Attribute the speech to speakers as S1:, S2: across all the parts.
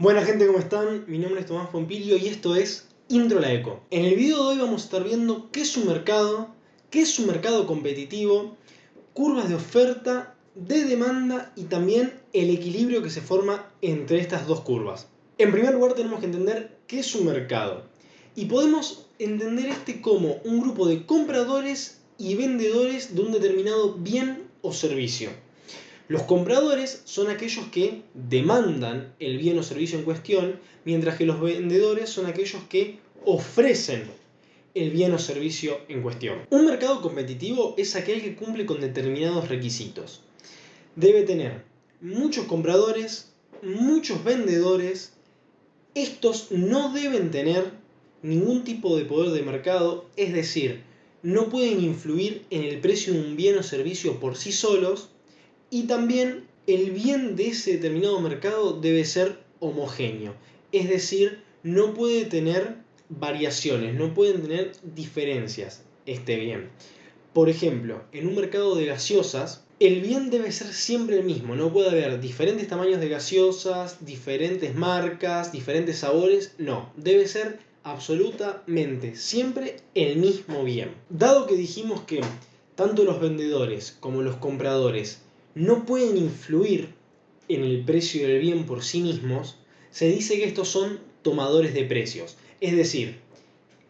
S1: Buena gente, ¿cómo están? Mi nombre es Tomás Pompilio y esto es Intro la Eco. En el video de hoy vamos a estar viendo qué es un mercado competitivo, curvas de oferta, de demanda y también el equilibrio que se forma entre estas dos curvas. En primer lugar tenemos que entender qué es un mercado y podemos entender este como un grupo de compradores y vendedores de un determinado bien o servicio. Los compradores son aquellos que demandan el bien o servicio en cuestión, mientras que los vendedores son aquellos que ofrecen el bien o servicio en cuestión. Un mercado competitivo es aquel que cumple con determinados requisitos. Debe tener muchos compradores, muchos vendedores. Estos no deben tener ningún tipo de poder de mercado, es decir, no pueden influir en el precio de un bien o servicio por sí solos. Y también el bien de ese determinado mercado debe ser homogéneo. Es decir, no puede tener variaciones, no pueden tener diferencias este bien. Por ejemplo, en un mercado de gaseosas, el bien debe ser siempre el mismo. No puede haber diferentes tamaños de gaseosas, diferentes marcas, diferentes sabores. No, debe ser absolutamente siempre el mismo bien. Dado que dijimos que tanto los vendedores como los compradores no pueden influir en el precio del bien por sí mismos, se dice que estos son tomadores de precios. Es decir,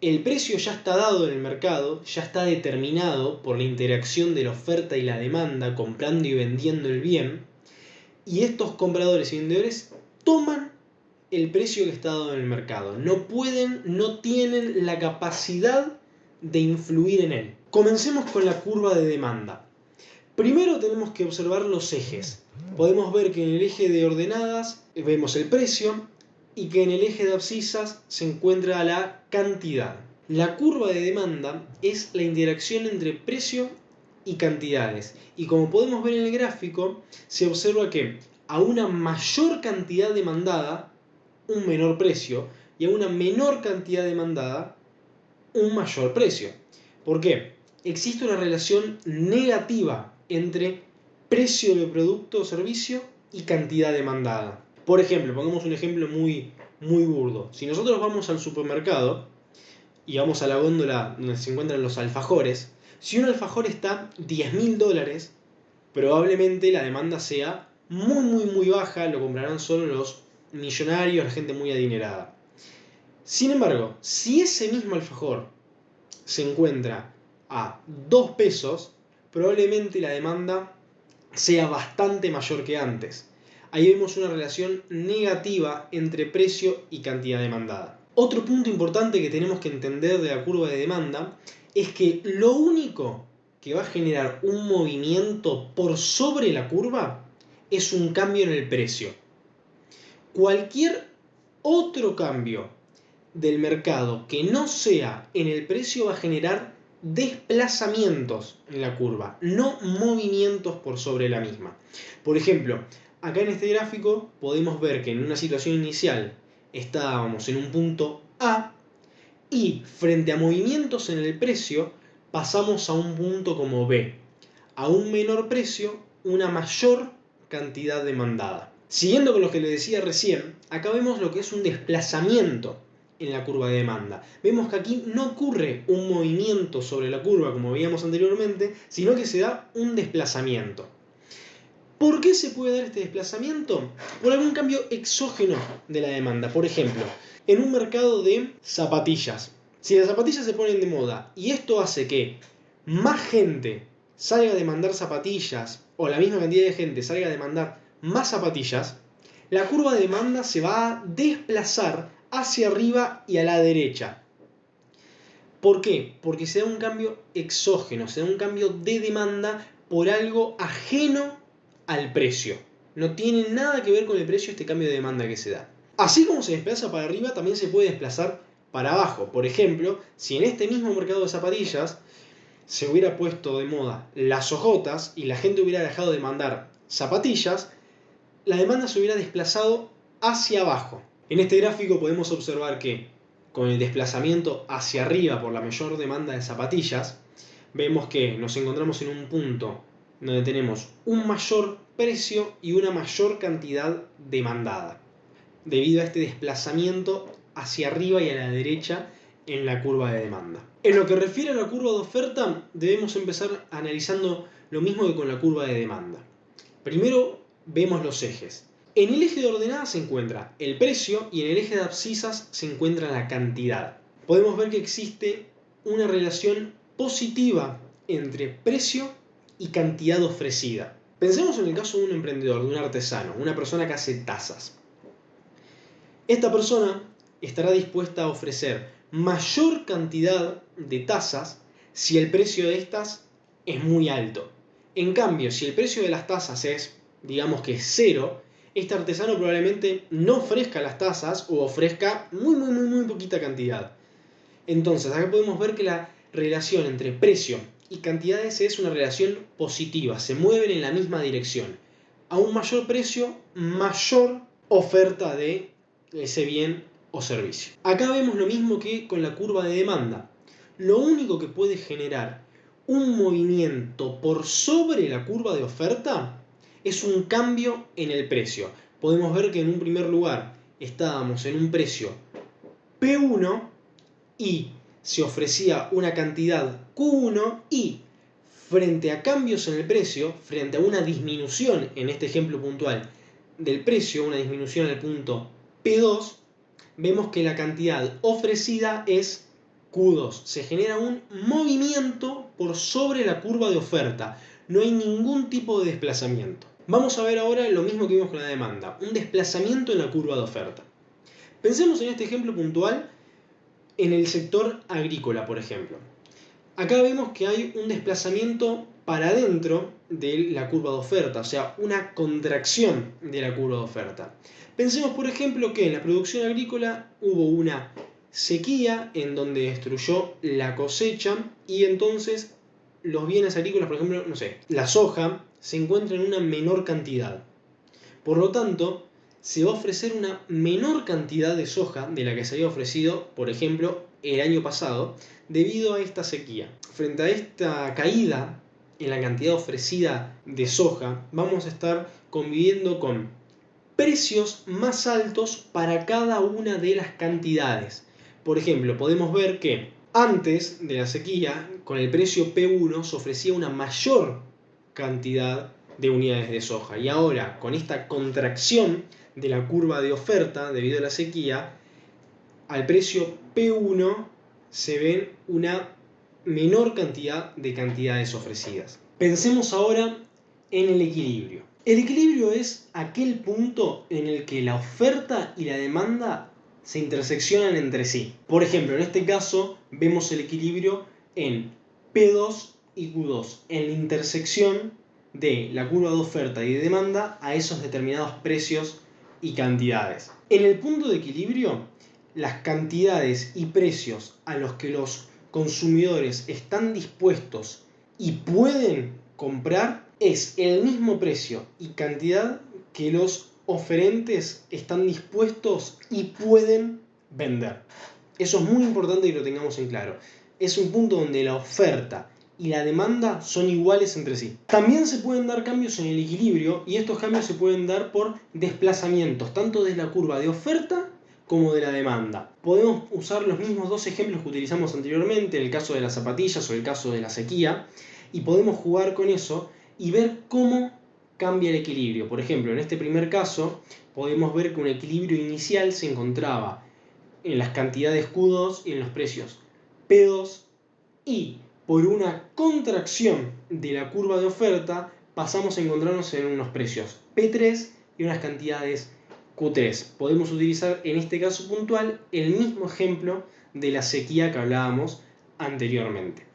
S1: el precio ya está dado en el mercado, ya está determinado por la interacción de la oferta y la demanda comprando y vendiendo el bien, y estos compradores y vendedores toman el precio que está dado en el mercado. No pueden, no tienen la capacidad de influir en él. Comencemos con la curva de demanda. Primero tenemos que observar los ejes. Podemos ver que en el eje de ordenadas vemos el precio y que en el eje de abscisas se encuentra la cantidad. La curva de demanda es la interacción entre precio y cantidades. Y como podemos ver en el gráfico, se observa que a una mayor cantidad demandada, un menor precio, y a una menor cantidad demandada, un mayor precio. ¿Por qué? Existe una relación negativa entre precio del producto o servicio y cantidad demandada. Por ejemplo, pongamos un ejemplo muy burdo. Si nosotros vamos al supermercado y vamos a la góndola donde se encuentran los alfajores, si un alfajor está $10.000, probablemente la demanda sea muy baja, lo comprarán solo los millonarios, la gente muy adinerada. Sin embargo, si ese mismo alfajor se encuentra a 2 pesos, probablemente la demanda sea bastante mayor que antes. Ahí vemos una relación negativa entre precio y cantidad demandada. Otro punto importante que tenemos que entender de la curva de demanda es que lo único que va a generar un movimiento por sobre la curva es un cambio en el precio. Cualquier otro cambio del mercado que no sea en el precio va a generar desplazamientos en la curva, no movimientos por sobre la misma. Por ejemplo, acá en este gráfico podemos ver que en una situación inicial estábamos en un punto A y frente a movimientos en el precio pasamos a un punto como B. A un menor precio, una mayor cantidad demandada. Siguiendo con lo que les decía recién, acá vemos lo que es un desplazamiento en la curva de demanda. Vemos que aquí no ocurre un movimiento sobre la curva como veíamos anteriormente, sino que se da un desplazamiento. ¿Por qué se puede dar este desplazamiento? Por algún cambio exógeno de la demanda. Por ejemplo, en un mercado de zapatillas. Si las zapatillas se ponen de moda y esto hace que más gente salga a demandar zapatillas o la misma cantidad de gente salga a demandar más zapatillas, la curva de demanda se va a desplazar hacia arriba y a la derecha. ¿Por qué? Porque se da un cambio exógeno, se da un cambio de demanda por algo ajeno al precio. No tiene nada que ver con el precio este cambio de demanda que se da. Así como se desplaza para arriba, también se puede desplazar para abajo. Por ejemplo, si en este mismo mercado de zapatillas se hubiera puesto de moda las ojotas y la gente hubiera dejado de mandar zapatillas, la demanda se hubiera desplazado hacia abajo. En este gráfico podemos observar que con el desplazamiento hacia arriba por la mayor demanda de zapatillas, vemos que nos encontramos en un punto donde tenemos un mayor precio y una mayor cantidad demandada. debido a este desplazamiento hacia arriba y a la derecha en la curva de demanda. En lo que refiere a la curva de oferta, debemos empezar analizando lo mismo que con la curva de demanda. Primero vemos los ejes. En el eje de ordenadas se encuentra el precio y en el eje de abscisas se encuentra la cantidad. Podemos ver que existe una relación positiva entre precio y cantidad ofrecida. Pensemos en el caso de un emprendedor, de un artesano, una persona que hace tazas. Esta persona estará dispuesta a ofrecer mayor cantidad de tazas si el precio de estas es muy alto. En cambio, si el precio de las tazas es, digamos que 0, este artesano probablemente no ofrezca las tazas o ofrezca muy poquita cantidad. Entonces, acá podemos ver que la relación entre precio y cantidades es una relación positiva, se mueven en la misma dirección. A un mayor precio, mayor oferta de ese bien o servicio. Acá vemos lo mismo que con la curva de demanda. Lo único que puede generar un movimiento por sobre la curva de oferta es un cambio en el precio. Podemos ver que en un primer lugar estábamos en un precio P1 y se ofrecía una cantidad Q1 y frente a cambios en el precio, frente a una disminución, en este ejemplo puntual, del precio, una disminución al punto P2, vemos que la cantidad ofrecida es Q2. Se genera un movimiento por sobre la curva de oferta. No hay ningún tipo de desplazamiento. Vamos a ver ahora lo mismo que vimos con la demanda, un desplazamiento en la curva de oferta. Pensemos en este ejemplo puntual en el sector agrícola, por ejemplo. Acá vemos que hay un desplazamiento para adentro de la curva de oferta, o sea, una contracción de la curva de oferta. Pensemos, por ejemplo, que en la producción agrícola hubo una sequía en donde destruyó la cosecha y entonces los bienes agrícolas, por ejemplo, no sé, la soja, se encuentra en una menor cantidad. Por lo tanto, se va a ofrecer una menor cantidad de soja de la que se había ofrecido, por ejemplo, el año pasado, debido a esta sequía. Frente a esta caída en la cantidad ofrecida de soja, vamos a estar conviviendo con precios más altos para cada una de las cantidades. Por ejemplo, podemos ver que antes de la sequía, con el precio P1 se ofrecía una mayor cantidad de unidades de soja. Y ahora, con esta contracción de la curva de oferta debido a la sequía, al precio P1 se ven una menor cantidad de cantidades ofrecidas. Pensemos ahora en el equilibrio. El equilibrio es aquel punto en el que la oferta y la demanda se interseccionan entre sí. Por ejemplo, en este caso vemos el equilibrio en P2 y Q2, en la intersección de la curva de oferta y de demanda a esos determinados precios y cantidades. En el punto de equilibrio, las cantidades y precios a los que los consumidores están dispuestos y pueden comprar es el mismo precio y cantidad que los oferentes están dispuestos y pueden vender. Eso es muy importante que lo tengamos en claro. Es un punto donde la oferta y la demanda son iguales entre sí. También se pueden dar cambios en el equilibrio y estos cambios se pueden dar por desplazamientos, tanto de la curva de oferta como de la demanda. Podemos usar los mismos dos ejemplos que utilizamos anteriormente, el caso de las zapatillas o el caso de la sequía, y podemos jugar con eso y ver cómo cambia el equilibrio. Por ejemplo, en este primer caso, podemos ver que un equilibrio inicial se encontraba en las cantidades Q2 y en los precios P2, y por una contracción de la curva de oferta pasamos a encontrarnos en unos precios P3 y unas cantidades Q3. Podemos utilizar en este caso puntual el mismo ejemplo de la sequía que hablábamos anteriormente.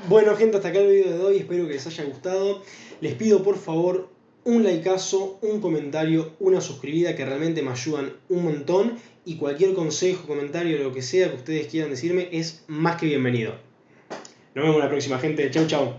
S1: Bueno, gente, hasta acá el video de hoy, espero que les haya gustado. Les pido por favor un likeazo, un comentario, una suscribida, que realmente me ayudan un montón, y cualquier consejo, comentario, lo que sea que ustedes quieran decirme es más que bienvenido. Nos vemos la próxima, gente. Chau, chau.